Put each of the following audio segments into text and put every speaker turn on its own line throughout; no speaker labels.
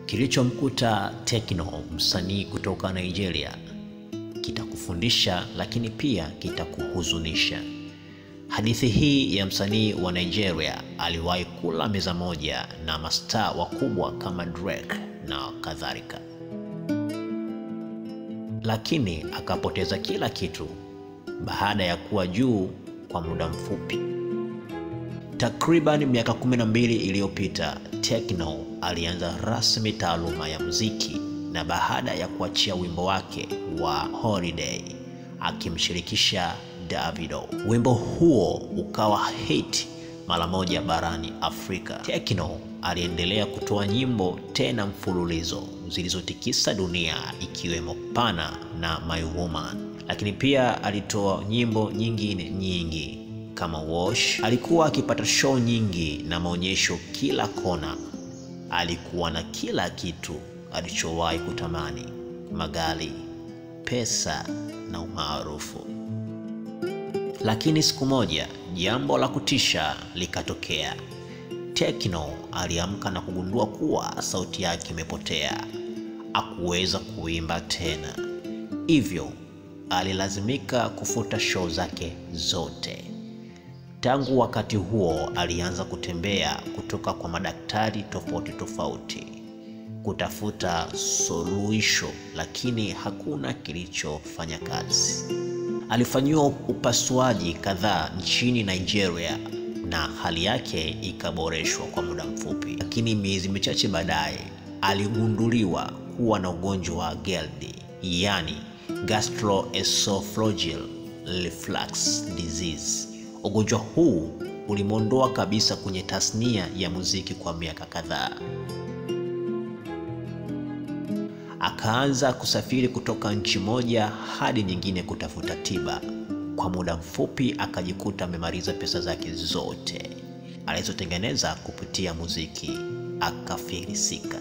Kilichomkuta Tekno, msanii kutoka Nigeria, kitakufundisha lakini pia kitakuhuzunisha. Hadithi hii ya msanii wa Nigeria aliwahi kula meza moja na mastaa wakubwa kama Drake na kadhalika, lakini akapoteza kila kitu baada ya kuwa juu kwa muda mfupi. Takriban miaka 12 iliyopita, Tekno alianza rasmi taaluma ya muziki, na baada ya kuachia wimbo wake wa Holiday akimshirikisha Davido, wimbo huo ukawa hit mara moja barani Afrika. Tekno aliendelea kutoa nyimbo tena mfululizo zilizotikisa dunia, ikiwemo Pana na My Woman, lakini pia alitoa nyimbo nyingine nyingi kama Wash. Alikuwa akipata show nyingi na maonyesho kila kona. Alikuwa na kila kitu alichowahi kutamani: magari, pesa na umaarufu. Lakini siku moja jambo la kutisha likatokea. Tekno aliamka na kugundua kuwa sauti yake imepotea. Hakuweza kuimba tena, hivyo alilazimika kufuta show zake zote. Tangu wakati huo alianza kutembea kutoka kwa madaktari tofauti kutafuta suluhisho, lakini hakuna kilichofanya kazi. Alifanyiwa upasuaji kadhaa nchini Nigeria na hali yake ikaboreshwa kwa muda mfupi, lakini miezi michache baadaye aligunduliwa kuwa na ugonjwa wa GERD, yani gastroesophageal reflux disease. Ugonjwa huu ulimondoa kabisa kwenye tasnia ya muziki kwa miaka kadhaa. Akaanza kusafiri kutoka nchi moja hadi nyingine kutafuta tiba. Kwa muda mfupi akajikuta amemaliza pesa zake zote alizotengeneza kupitia muziki, akafilisika.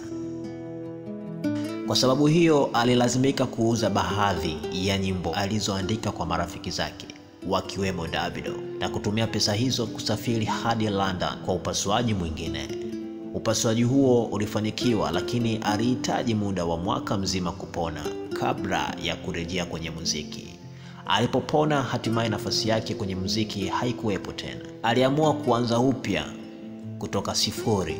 Kwa sababu hiyo alilazimika kuuza baadhi ya nyimbo alizoandika kwa marafiki zake, wakiwemo Davido, na kutumia pesa hizo kusafiri hadi London kwa upasuaji mwingine. Upasuaji huo ulifanikiwa, lakini alihitaji muda wa mwaka mzima kupona kabla ya kurejea kwenye muziki. Alipopona, hatimaye nafasi yake kwenye muziki haikuwepo tena. Aliamua kuanza upya kutoka sifuri,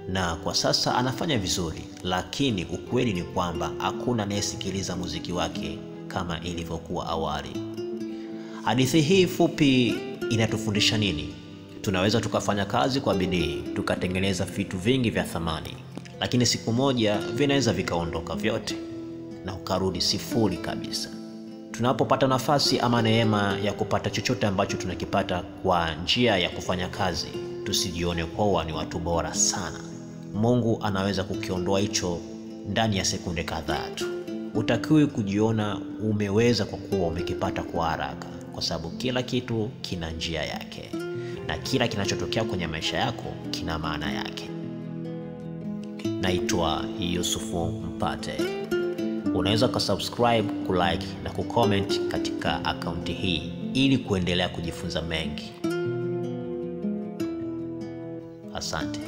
na kwa sasa anafanya vizuri, lakini ukweli ni kwamba hakuna anayesikiliza muziki wake kama ilivyokuwa awali. Hadithi hii fupi inatufundisha nini? Tunaweza tukafanya kazi kwa bidii, tukatengeneza vitu vingi vya thamani, lakini siku moja vinaweza vikaondoka vyote na ukarudi sifuri kabisa. Tunapopata nafasi ama neema ya kupata chochote ambacho tunakipata kwa njia ya kufanya kazi, tusijione kuwa ni watu bora sana. Mungu anaweza kukiondoa hicho ndani ya sekunde kadhaa tu. Utakiwi kujiona umeweza kwa kuwa umekipata kwa haraka, kwa sababu kila kitu kina njia yake, na kila kinachotokea kwenye maisha yako kina maana yake. Naitwa Yusufu Mpate. Unaweza kusubscribe, kulike na kucomment katika akaunti hii ili kuendelea kujifunza mengi. Asante.